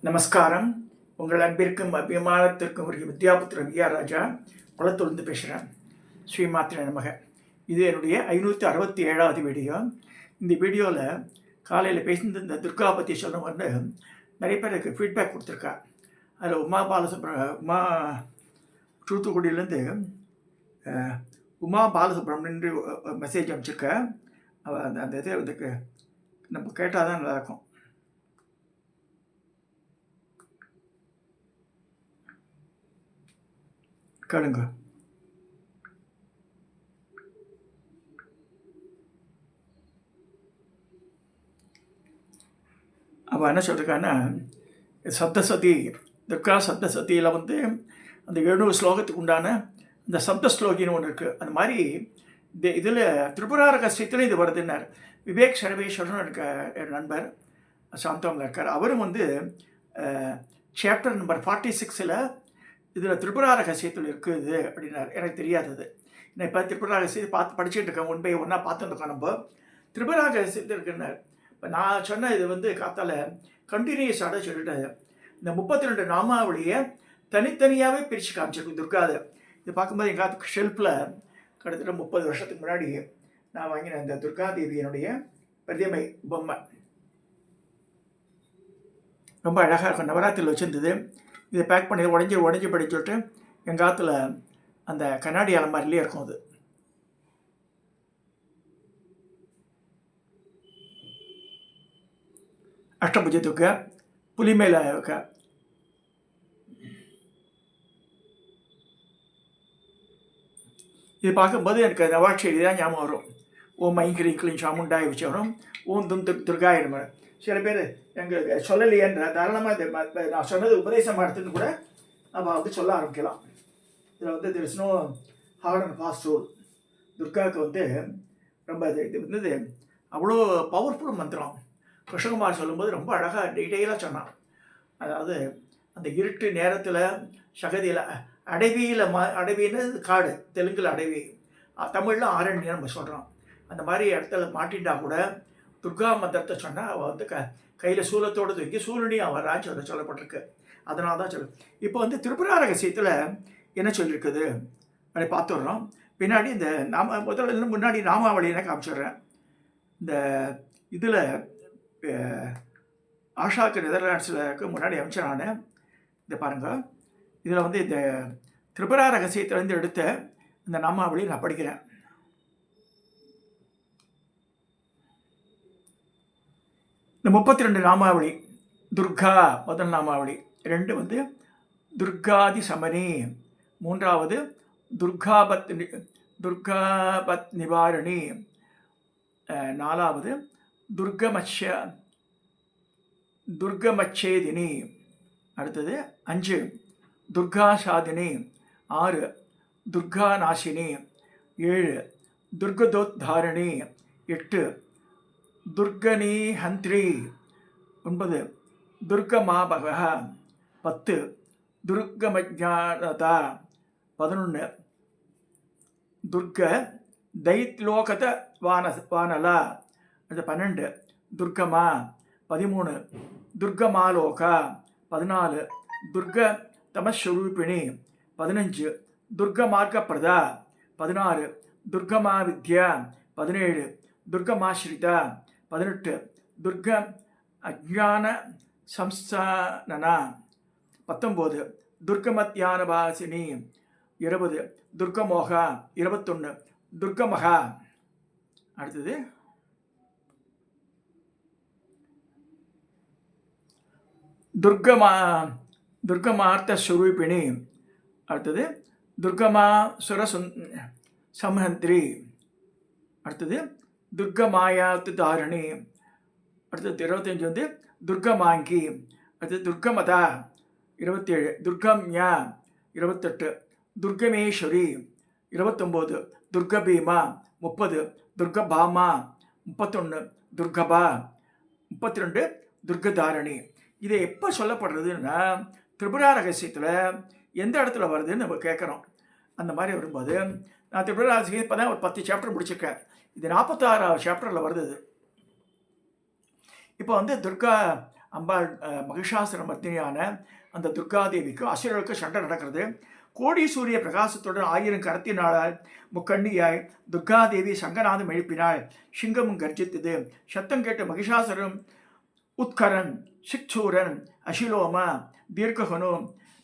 நமஸ்காரம். உங்கள் அன்பிற்கும் அபிமானத்திற்கும் ஒரு வித்யாபுத்திர வித்யாராஜா குளத்தொழுந்து பேசுகிறேன். ஸ்ரீமாத்திர நமக. இது என்னுடைய 567வது வீடியோ. இந்த வீடியோவில் காலையில் பேசின இந்த துர்கா பற்றி சொன்னவன்னு நிறைய பேருக்கு ஃபீட்பேக் கொடுத்துருக்கா. அதில் உமா தூத்துக்குடியிலேருந்து உமா பாலசுப்ரமணியன் மெசேஜ் அனுப்பிச்சிருக்க. அந்த இதை இதுக்கு நம்ம கேட்டால் தான் நல்லாயிருக்கும். கேளுங்க. அவள் என்ன சொல்லிருக்கான்னா, சப்தசதி துர்கா சப்தசதியில் அந்த 700 ஸ்லோகத்துக்கு உண்டான அந்த சப்த ஸ்லோகின்னு ஒன்று இருக்குது. அந்த மாதிரி இதில் திரிபுரா ரகசியத்தில் இது வருதுன்னார். விவேக் சர்வேஸ்வரன் இருக்க என் நண்பர் சாந்தவங்க இருக்கார். அவரும் சாப்டர் நம்பர் 46 இதில் திரிபுரா ரகசியத்தில் இருக்குது அப்படின்னார். எனக்கு தெரியாதது. நான் இப்போ திரிபுரா ரகசியத்தை படிச்சுட்டு இருக்கேன். ஒன் பை ஒன்றா பார்த்துருக்கோம். நம்ம திரிபுரா ரகசியத்தில் இருக்குன்னார். இப்போ நான் சொன்ன இது காத்தால் கண்டினியூஸாக சொல்லிட்டு இந்த 32 நாமாவளியை தனித்தனியாகவே பிரித்து காமிச்சிருக்கு துர்காதை. இது பார்க்கும்போது எங்கள் ஷெல்ஃபில் கிட்டத்தட்ட 30 வருஷத்துக்கு முன்னாடி நான் வாங்கின இந்த துர்கா தேவியனுடைய பிரதிமை பொம்மை ரொம்ப அழகாக இருக்கும். நவராத்திரியில் வச்சுருந்தது. இதை பேக் பண்ணி உடஞ்சி படிச்சுட்டு எங்கள் காற்றுல அந்த கண்ணாடி அலமாரிலே இருக்கும். அது அஷ்டபுஜ துர்கா புலி மேலே இருக்க. இது பார்க்கும்போது எனக்கு நவாட்சேரி தான் ஞாபகம் வரும். ஓம் ஐங்கிரி கிளீன் சாமுண்டாய் வச்சு வரும். ஓம் துர்காய நம்ம. சில பேர் எங்களுக்கு சொல்லலையேன்ற தாராளமாக நான் சொன்னது உபதேசமாக எடுத்துன்னு கூட நம்ம சொல்ல ஆரம்பிக்கலாம். இதில் there is no hard and fast rule. துர்காவுக்கு ரொம்ப இது அவ்வளோ பவர்ஃபுல் மந்திரம். கிருஷ்ணகுமார் சொல்லும்போது ரொம்ப அழகாக டீட்டெயிலாக சொன்னான். அதாவது அந்த இருட்டு நேரத்தில் சகதியில் அடவியில் அடவின்னு காடு, தெலுங்கில் அடவி, தமிழில் ஆரண்யம் நம்ம சொல்கிறோம். அந்த மாதிரி இடத்துல மாட்டின்றா கூட துர்கா மந்திரத்தை சொன்னால் அவள் கையில் சூலத்தோடு தூக்கி சூழனியாக வரான்னு சொல்லப்பட்டிருக்கு. அதனால தான் சொல்லு. இப்போ திரிபுரா ரகசியத்தில் என்ன சொல்லியிருக்குது அப்படி பார்த்துடுறோம். பின்னாடி இந்த முதல்ல முன்னாடி நாமாவளியை காமிச்சிடுறேன். இந்த இதில் ஆஷாக்கு நெதர்லாண்ட்ஸில் முன்னாடி அமைச்சேன் நான். இதை பாருங்கள். இதில் இந்த திரிபுரா ரகசியத்திலேருந்து எடுத்த இந்த நாமாவளி நான் படிக்கிறேன். இந்த 32 நாமாவளி துர்கா முதல் நாமாவளி, 2 துர்காதி சமனி, 3வது துர்காபத் நிவாரணி, 4வது துர்கமச்சேதினி, அடுத்தது 5 துர்காசாதினி, 6 துர்காநாசினி, 7 துர்கதோத்தாரணி, 8 துர்கனி ஹந்திரி, 9 துர்கமாபக, 10 துர்கமஜானதா, 11 துர்க தைத்லோகத வானலா, 12 துர்கமா, 13 துர்கமாலோகா, 14 துர்க தமஸ்வரூபிணி, 15 துர்கமார்கப்பிரதா, 16 துர்கமா வித்யா, 17 துர்கமாஸ்ரிதா, 18 துர்க அஜ்ஞான சம்ஸ்தானனா, 19 துர்கமத்யானபாசினி, 20 துர்கமோகா, 21 துர்கமகா. அடுத்தது துர்கமார்த்த ஸ்வரூபிணி, அடுத்தது துர்கமா சுர சம்ஹந்திரி, அடுத்தது துர்கமாயாத்து தாரணி, அடுத்தது 25 துர்கமாங்கி, அடுத்தது துர்கமதா, 27 துர்கம்யா, 28 துர்கமேஸ்வரி, 29 துர்கபீமா, 30 துர்கபாமா, 31 துர்கபா, 32 துர்கதாரணி. இதை எப்போ சொல்லப்படுறதுன்னா திரிபுரா ரகசியத்தில் எந்த இடத்துல வருதுன்னு நம்ம கேட்குறோம். அந்த மாதிரி வரும்போது நான் திரிபுரா ரகசியம் இப்போ தான் ஒரு 10 சாப்டர் முடிச்சிருக்கேன். இது 46வது சாப்டரில் வருது. இப்போ துர்கா அம்பாள் மகிஷாசுர மர்த்தினியான அந்த துர்காதேவிக்கும் அசுரர்களுக்கும் சண்டை நடக்கிறது. கோடி சூரிய பிரகாசத்துடன் 1000 கரத்தினாளால் முக்கண்ணியாய் துர்காதேவி சங்கநாதம் எழுப்பினாள். சிங்கமும் கர்ஜித்தது. சத்தம் கேட்ட மகிஷாசுரன் உத்கரன், சிக்சூரன், அசிலோம, தீர்க்ககனு,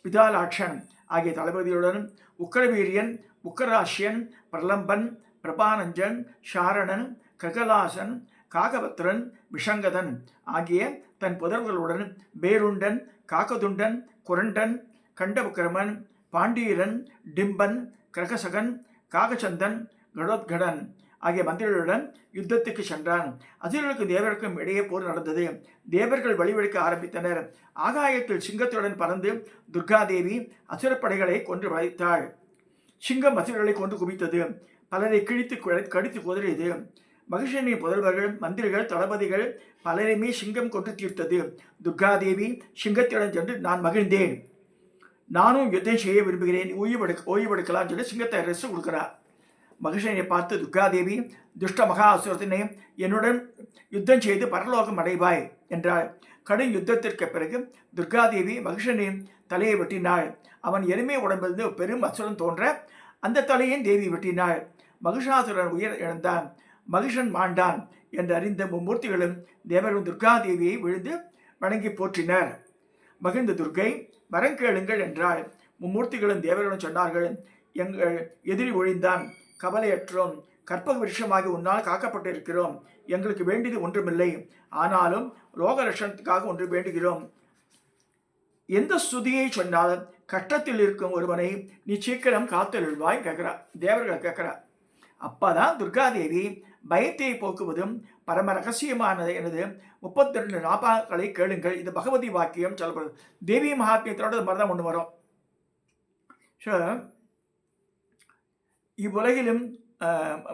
விதாலாட்சன் ஆகிய தளபதியுடன் உக்கரவீரியன், உக்கராஷ்யன், பிரலம்பன், பிரபானஞ்சன், சாரணன், ககலாசன், காகபத்ரன், விஷங்கதன் ஆகிய தன் புதல்வர்களுடன் பேருண்டன், காக்கதுண்டன், குரண்டன், கண்டபுக்கிரமன், பாண்டீரன், டிம்பன், கிரகசகன், காகச்சந்தன், கடோத்கடன் ஆகிய மந்திரிகளுடன் யுத்தத்துக்கு சென்றான். அசுரர்களுக்கும் தேவருக்கும் இடையே போர் நடந்தது. தேவர்கள் வழிவெடுக்க ஆரம்பித்தனர். ஆகாயத்தில் சிங்கத்துடன் பறந்து துர்காதேவி அசுரப்படைகளை கொன்று வளைத்தாள். சிங்கம் அசுரர்களை கொண்டு குவித்தது. பலரை கடித்து குதறியது. மகிஷனின் புதல்வர்கள், மந்திரிகள், தளபதிகள் பலரையுமே சிங்கம் கொண்டு தீர்த்தது. துர்காதேவி சிங்கத்துடன் சென்று, நான் மகிழ்ந்தேன், நானும் யுத்தம் செய்ய விரும்புகிறேன், ஓய்வெடுக்கலாம் சொல்லி சிங்கத்தை ரெஸ்ட் கொடுக்கிறார். மகிஷனை பார்த்து துர்காதேவி, துஷ்ட மகா அசுரத்தினை என்னுடன் யுத்தம் செய்து பரலோகம் அடைவாய் என்றாள். கடும் யுத்தத்திற்கு பிறகு துர்காதேவி மகிஷனின் தலையை வெட்டினாள். அவன் எருமை உடம்பிலிருந்து பெரும் அசுரன் தோன்ற அந்த தலையின் தேவி வெட்டினாள். மகிஷாசுரன் உயிர் இழந்தான். மகிஷன் மாண்டான் என்று அறிந்த மும்மூர்த்திகளும் தேவரும் துர்காதேவியை விழுந்து வணங்கி போற்றினர். மகிழ்ந்த துர்கை, வரம் கேளுங்கள் என்றாள். மும்மூர்த்திகளும் தேவர்களும் சொன்னார்கள், எங்கள் எதிரி ஒழிந்தான், கவலையற்றோம், கற்பக விருஷமாகி உன்னால் காக்கப்பட்டிருக்கிறோம். எங்களுக்கு வேண்டியது ஒன்றுமில்லை, ஆனாலும் ரோக ரட்சணத்துக்காக ஒன்று வேண்டுகிறோம். எந்த ஸ்துதியை சொன்னாலும் கஷ்டத்தில் இருக்கும் ஒருவனை நீ சீக்கிரம் காத்தெழுவாய் கேட்கிறா. தேவர்கள் கேட்கிறா. அப்பதான் துர்காதேவி பயத்தை போக்குவதும் பரம ரகசியமானது எனது 32 நாபாக்களை கேளுங்கள். இது பகவதி வாக்கியம் சொல்லப்படுது. தேவி மகாத்மியத்தோட மாதிரி தான் ஒன்று வரும். ஸோ இவ்வுலகிலும்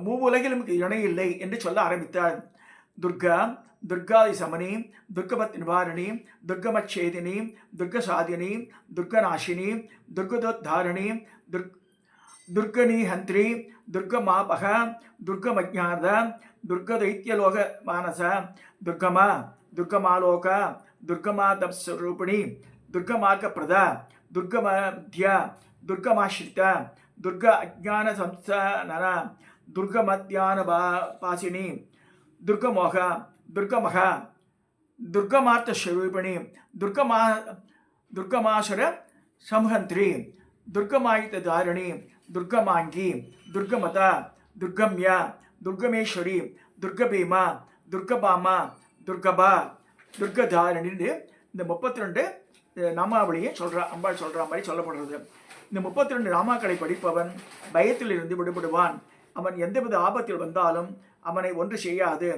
மூவுலகிலும் இணை இல்லை என்று சொல்ல ஆரம்பித்தார். துர்கா, துர்காதி சமனி, துர்கமத் நிவாரணி, துர்கமச்சேதினி, துர்கசாதினி, துர்கநாசினி, துர்கதோத்தாரணி, துர்கனி ஹந்திரி, துர்கமாபக, துர்கமஜாத, துர்கதைத்தியலோக மானச, துர்கமா, துர்கமாலோக, துர்கமாதப்ஸ்வரூபிணி, துர்கமார்கப்பிரத, துர்கமத்யா, துர்கமாஸ்ரித, துர்க அஜான சம்சனன, துர்கமத்யான பாசினி, துர்கமோக, துர்கமக, துர்கமார்த்தஸ்வரூபிணி, துர்கமாசுர சம்ஹந்திரி, துர்கமாயுத தாரிணி, துர்கமாங்கி, துர்கமத, துர்கம்யா, துர்கமேஸ்வரி, துர்கபீமா, துர்கபாமா, துர்கபா, துர்கதாரிணின்னு இந்த 32 நாமாவளியை அம்பாள் சொல்கிற மாதிரி சொல்லப்படுறது. இந்த 32 நாமாக்களை படிப்பவன் பயத்தில் இருந்து விடுபடுவான். அவன் எந்தவித ஆபத்தில் வந்தாலும் அவனை ஒன்று செய்யாது.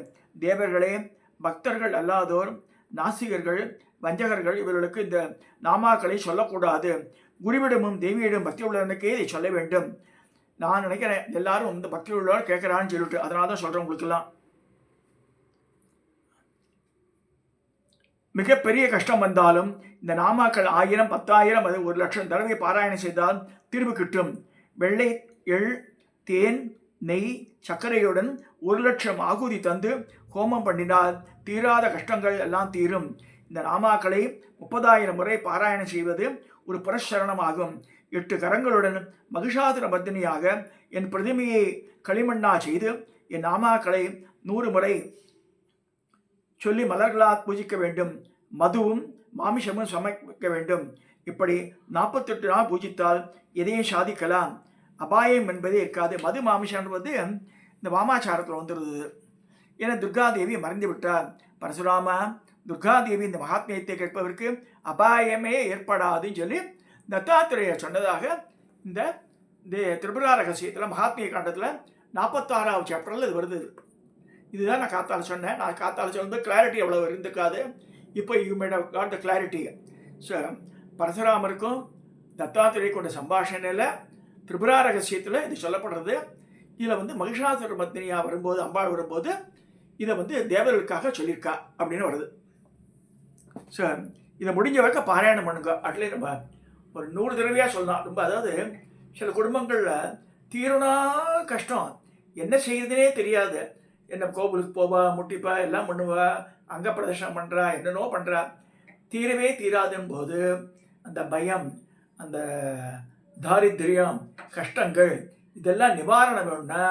தேவர்களே, பக்தர்கள் அல்லாதோர், நாசிகர்கள், வஞ்சகர்கள் இவர்களுக்கு இந்த நாமாக்களை சொல்லக்கூடாது. குருவிடமும் தேவியிடம் பக்தி உள்ளவனுக்கே இதை சொல்ல வேண்டும். நான் நினைக்கிறேன் எல்லாரும் இந்த பக்தி உள்ளவர் கேட்குறான்னு சொல்லிட்டு, அதனால தான் சொல்கிறேன் உங்களுக்கெல்லாம். மிகப்பெரிய கஷ்டம் வந்தாலும் இந்த நாமாக்கள் 1000, 10,000 அது 1,00,000 தடவை பாராயணம் செய்தால் தீர்வு கிட்டும். வெள்ளை எள், தேன், நெய், சர்க்கரையுடன் 1,00,000 ஆகுதி தந்து ஹோமம் பண்ணினால் தீராத கஷ்டங்கள் எல்லாம் தீரும். இந்த நாமாக்களை 30,000 முறை பாராயணம் செய்வது ஒரு புரஸ்சரணமாகும். 8 கரங்களுடன் மகிஷாசுர மர்தினியாக என் பிரதிமையை களிமண்ணா செய்து என் நாமாக்களை 100 முறை சொல்லி மலர்களால் பூஜிக்க வேண்டும். மதுவும் மாமிசமும் சமைக்க வேண்டும். இப்படி 48 நாள் பூஜித்தால் எதையும் சாதிக்கலாம். அபாயம் என்பதே இருக்காது. மது மாமிசன்றது இந்த வாமாச்சாரத்தில் வந்துடுது. என துர்காதேவி மறைந்து விட்டார். பரசுராமா, துர்காதேவி இந்த மகாத்மியத்தை கேட்பதற்கு அபாயமே ஏற்படாதுன்னு சொல்லி தத்தாத்திரேயர் சொன்னதாக இந்த திரிபுரா ரகசியத்தில் மகாத்மிய காண்டத்தில் 46வது சாப்டரில் இது வருது. இதுதான் நான் காத்தால் சொன்னேன். நான் காத்தால் சொல்லும்போது கிளாரிட்டி அவ்வளோ இருந்திருக்காது. இப்போ you made have got the clarity. So பரசுராமருக்கும் தத்தாத்திரேய கொண்ட சம்பாஷணையில் திரிபுரா ரகசியத்தில் இது சொல்லப்படுறது. இதில் மகிஷாசுர மர்தினியாக வரும்போது, அம்பாள் வரும்போது இதை தேவர்களுக்காக சொல்லியிருக்கா அப்படின்னு வருது. ஸோ இதை முடிஞ்ச வரைக்கும் பாராயணம் பண்ணுங்க. அட்லீஸ்ட் நம்ம ஒரு 100 தடவையாக சொல்லலாம். ரொம்ப அதாவது சில குடும்பங்களில் தீருணா கஷ்டம், என்ன செய்யுதுன்னே தெரியாது. என்ன கோவிலுக்கு போவா, முட்டிப்பா, எல்லாம் பண்ணுவா, அங்க பிரதர்ஷனம் பண்ணுறா, என்னென்னோ பண்ணுறா. தீரவே தீராதும் போது அந்த பயம், அந்த தாரித்திரியம், கஷ்டங்கள் இதெல்லாம் நிவாரணம் வேணும்னா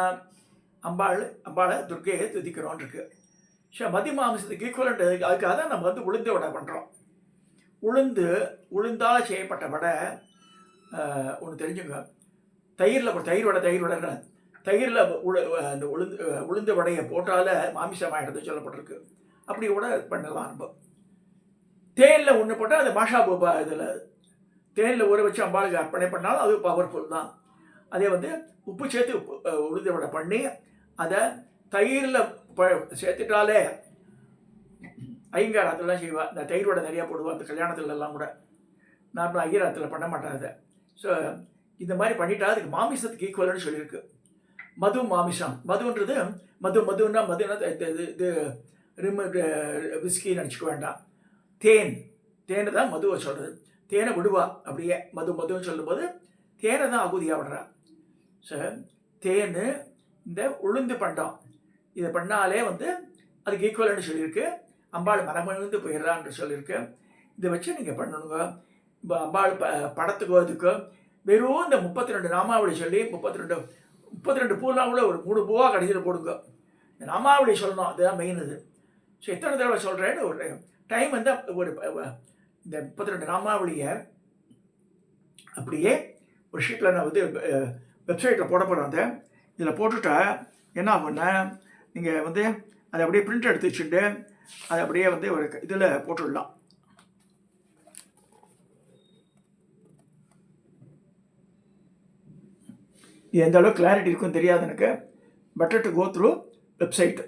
அம்பாளை துர்க்கையை துதிக்கிறோன்னு இருக்கு. மதி மாமிசத்துக்கு ஈக்குவலண்ட் அதுக்காக தான் நம்ம வந்து உளுந்து வடை பண்ணுறோம். உளுந்தால் செய்யப்பட்ட வடை ஒன்று தெரிஞ்சுங்க. தயிர் வடை தயிரில் அந்த உளுந்து வடையை போட்டால மாமிசமாகிடுறது சொல்லப்பட்டிருக்கு. அப்படி கூட பண்ணலாம். நம்ம தேனில் ஒன்று போட்டால் அது மாஷா பூபா இதில் தேனில் ஊற வச்சு அம்பாளுக்கு அர்ப்பணை பண்ணாலும் அது பவர்ஃபுல் தான். அதே வந்து உப்பு சேர்த்து உளுந்து வடை பண்ணி அதை தயிரில் சேர்த்துட்டாலே ஐயங்காரத்துலாம் செய்வாள். இந்த தயிர் வடை நிறையா போடுவாள் அந்த கல்யாணத்துலலாம் கூட. நார்மலாக ஐயராத்தில் பண்ண மாட்டாங்க. ஸோ இந்த மாதிரி பண்ணிட்டா அதுக்கு மாமிசத்துக்கு ஈக்குவல்னு சொல்லியிருக்கு. மது மாமிசம், மதுன்றது மதுன்னா இது விஸ்கின்னு நினச்சிக்க வேண்டாம். தேனை தான் மதுவை சொல்கிறது. தேனை விடுவா அப்படியே மதுன்னு சொல்லும்போது தேனை தான் அகுதியாக விடுறா. ஸோ தேன் இந்த உளுந்து பண்டம் இதை பண்ணாலே வந்து அதுக்கு ஈக்குவல்னு சொல்லியிருக்கு. அம்பாள் மனமழுந்து போயிடுறான்னு சொல்லியிருக்கு. இதை வச்சு நீங்கள் பண்ணணுங்க. இப்போ அம்பாள் படத்துக்கோ இதுக்கோ வெறும் இந்த 32 நாமாவளி சொல்லி 32 பூலாம் கூட ஒரு 3 பூவாக கடைசியில் போடுங்க. இந்த நாமாவளி சொல்லணும், அதுதான் மெயின். இது ஸோ எத்தனை தடவை சொல்கிறேன்னு ஒரு டைம் வந்து ஒரு இந்த 32 நாமாவளியை அப்படியே ஒரு ஷீட்டில் நான் வந்து வெப்சைட்டில் போட போகிறேன். அந்த இதில் போட்டுட்டா என்ன ஆகுன்னா நீங்கள் வந்து அதை அப்படியே பிரிண்ட் எடுத்து வச்சுட்டு அதை அப்படியே வந்து ஒரு இதில் போட்டுடலாம். இது எந்த அளவுக்கு கிளாரிட்டி இருக்குன்னு தெரியாது எனக்கு. Better to go through website.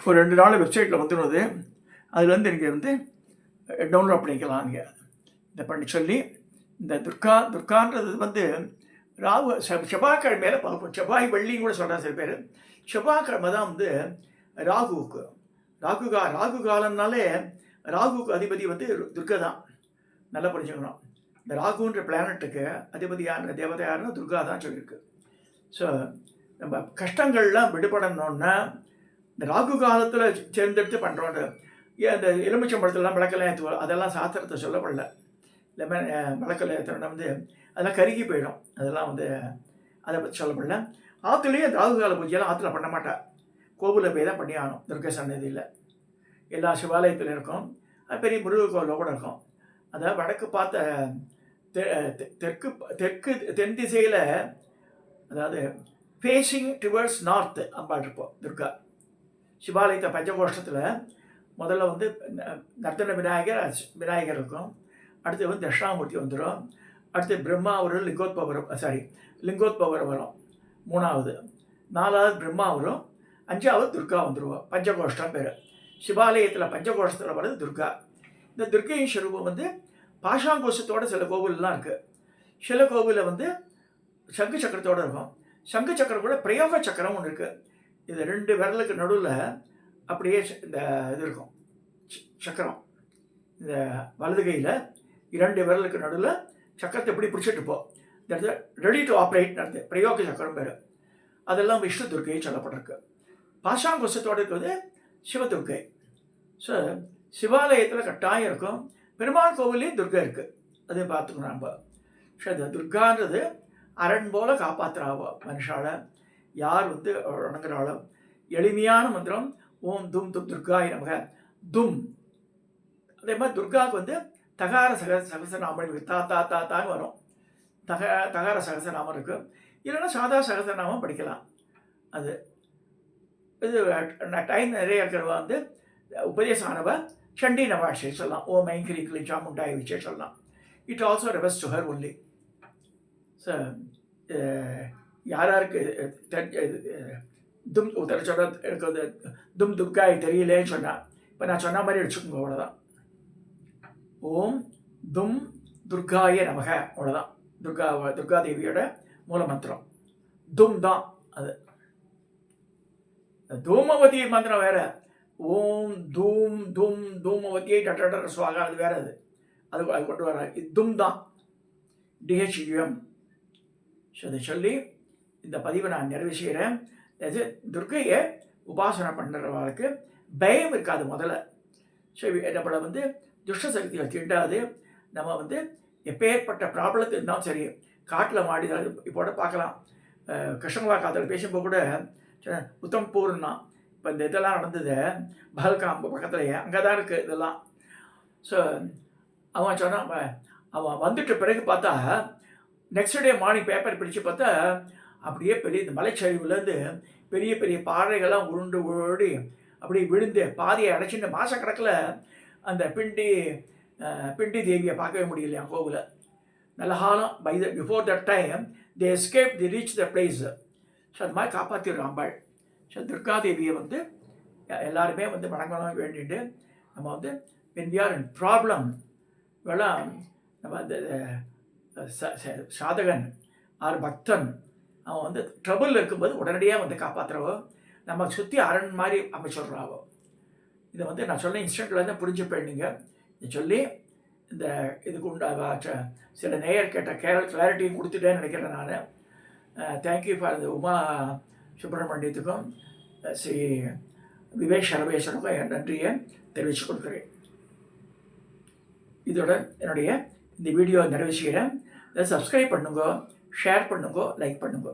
ஒரு 2 நாள் வெப்சைட்டில் வந்துடுவது. அதுலேருந்து நீங்கள் வந்து டவுன்லோட் பண்ணிக்கலாம். நீங்கள் இதை பண்ணி சொல்லி இந்த துர்கான்றது வந்து செவ்வாய்க்கிழமையில பார்ப்போம். செவ்வாய் வெள்ளின்னு கூட சொல்கிறாங்க சில பேர். செவ்வாய்க்கிழமை தான் வந்து ராகுவுக்கு ராகு காலம்னாலே ராகுக்கு அதிபதி வந்து துர்கா தான். நல்லா புரிஞ்சுக்கணும். இந்த ராகுன்ற பிளானட்டுக்கு அதிபதி யாருன்னா தேவதை யாருன்னா துர்கா தான் சொல்லியிருக்கு. ஸோ நம்ம கஷ்டங்கள்லாம் விடுபடணுன்னா இந்த ராகு காலத்தில் தேர்ந்தெடுத்து பண்ணுறோன்ற அந்த எலுமிச்சம்பழத்துலாம் விளக்கெல்லாம் ஏற்றுவோம். அதெல்லாம் சாஸ்திரத்தை சொல்லப்படல. லெமன் விளக்கில் ஏற்றோன்னா வந்து அதெல்லாம் கருகி போயிடும். அதெல்லாம் வந்து அதை பற்றி சொல்லப்படல. ஆற்றுலேயே ராகு கால பூஜையெல்லாம் ஆற்றுல பண்ண மாட்டாள். கோவிலில் போய் தான் பண்ணி ஆகணும். துர்க்கை சன்னதியில் எல்லா சிவாலயத்தில் இருக்கும். அது பெரிய முருகர் கோவிலில் கூட இருக்கும். அதாவது வடக்கு பார்த்த தென் திசையில், அதாவது ஃபேஸிங் டுவர்ட்ஸ் நார்த் அம்பாள் இருப்போம் துர்கா. சிவாலயத்தை பஞ்சகோஷ்டத்தில் முதல்ல வந்து நர்த்தன விநாயகர் இருக்கும். அடுத்து வந்து தட்சிணாமூர்த்தி வந்துடும். அடுத்து பிரம்மா வரும், லிங்கோத்பவர் வரும் 3வது. 4வது பிரம்மா வரும். 5வது துர்கா வந்துடுவோம். பஞ்சகோஷ்டம் பேர். சிவாலயத்தில் பஞ்சகோஷ்டத்தில் வர்றது துர்கா. இந்த துர்க்கையின் ஸ்வரூபம் வந்து பாஷாங்கோஷத்தோட சில கோவிலெலாம் இருக்குது. சில கோவிலில் வந்து சங்கு சக்கரத்தோடு இருக்கும். சங்கு சக்கரம் கூட பிரயோக சக்கரம் ஒன்று இருக்குது. இது 2 விரலுக்கு நடுவில் அப்படியே இந்த இது இருக்கும் சக்கரம். இந்த வலது கையில் 2 விரலுக்கு நடுவில் சக்கரத்தை எப்படி பிடிச்சிட்டு போ. இந்த ரெடி டு ஆப்ரேட் நடந்து பிரயோக சக்கரம் பேர். அதெல்லாம் விஷ்ணு துர்க்கையை சொல்லப்பட்டிருக்கு. பாஷாங்கோஷத்தோடு இருக்கிறது சிவதுர்க்கை. ஸோ சிவாலயத்தில் கட்டாயம் இருக்கும். பெருமாள் கோவிலையும் துர்கை இருக்குது. அதையும் பார்த்துக்கணும் நம்ம. ஸோ இந்த துர்கான்றது அரண் போல காப்பாற்றுறாவோ மனுஷால. யார் வந்து வணங்குறாளோ எளிமையான மந்திரம் ஓம் தும் தும் துர்காய் நமக தும். அதே மாதிரி துர்காவுக்கு வந்து தகார சகசநாமம் இருக்குது. தான்னு வரும். தகார சகசநாமம் இருக்குது. இல்லைன்னா சாதா சகசநாமம் படிக்கலாம். அது இது டைம் நிறைய இருக்கிறவ வந்து உபதேசமானவ சண்டி நவாஷை சொல்லலாம். ஓம் ஐங்கிரி கிளி சாமுண்டாய் வச்சே சொல்லலாம். It also refers to her only. So யாராருக்கு தும் சொல்ல இருக்கிறது தும் துர்காய் தெரியலேன்னு சொன்னால் இப்போ நான் சொன்ன மாதிரி எடுத்துக்கோங்க. அவ்வளோதான். ஓம் தும் துர்காய நமக, அவ்வளோதான். துர்கா தேவியோட மூல மந்திரம் தும் தான். அது தூமவதி மந்திரம் வேற. ஓம் தூம் தும் தூமவதியை டட்ட சுவாகா, அது வேற. அது கொண்டு வர தும் தான், டிஹெச்யூஎம். அதை சொல்லி இந்த பதிவை நான் நிறைவு செய்கிறேன். அது துர்கையை உபாசனை பண்ணுறவங்களுக்கு பயம் இருக்காது முதல்ல. சரி, நம்மளை துஷ்ட சக்திகள் தீண்டாது. நம்ம எப்பேற்பட்ட ப்ராப்ளத்து இருந்தாலும் சரி, காட்டில் மாடி இப்போட பார்க்கலாம். கிருஷ்ணகுலா காலத்தில் பேசும்போது கூட உத்தம்பூர்னா இப்போ இந்த இதெல்லாம் நடந்தது பஹல்காம் பக்கத்துலையே, அங்கே தான் இருக்குது இதெல்லாம். ஸோ அவன் சொன்னான், அவன் வந்துட்ட பிறகு பார்த்தா நெக்ஸ்ட் டே மார்னிங் பேப்பர் பிடிச்சு பார்த்தா அப்படியே பெரிய இந்த மலைச்சரிவுலேருந்து பெரிய பெரிய பாறைகள்லாம் உருண்டு ஓடி அப்படி விழுந்து பாதியை அடைச்சிட்டு மாதக்கணக்கில் அந்த பிண்டி தேவியை பார்க்கவே முடியலையா கோவில். நல்ல காலம் before that time they escape, the reach the place. So அது மாதிரி காப்பாற்றிடுறோம் அம்பாள். ஸோ துர்காதேவியை எல்லாருமே வணங்கணும் வேண்டிட்டு நம்ம when we are in problem, வேளாம் நம்ம சாதகன் ஆர் பக்தன் அவன் ட்ரபிள் இருக்கும்போது உடனடியாக காப்பாற்றுறவோ, நம்ம சுற்றி அரண் மாதிரி அமைச்சிடுறாவோ. இதை நான் சொன்ன இன்ஸ்டன்ட்லேருந்து புரிஞ்சுப்பேன். நீங்கள் இதை சொல்லி இந்த இதுக்கு உண்டாக சில நேயர் கேட்ட கிளாரிட்டியும் கொடுத்துட்டேன்னு நினைக்கிறேன் நான். தேங்க்யூ ஃபார் இந்த உமா சுப்பிரமணியத்துக்கும் ஸ்ரீ விவேக் சரவேஸ்வருக்கும் என் நன்றியை தெரிவித்து கொடுக்குறேன். இதோட என்னுடைய இந்த வீடியோ நிறைவு செய்கிறேன். இதை சப்ஸ்கிரைப் பண்ணுங்க, ஷேர் பண்ணுங்க, லைக் பண்ணுங்க.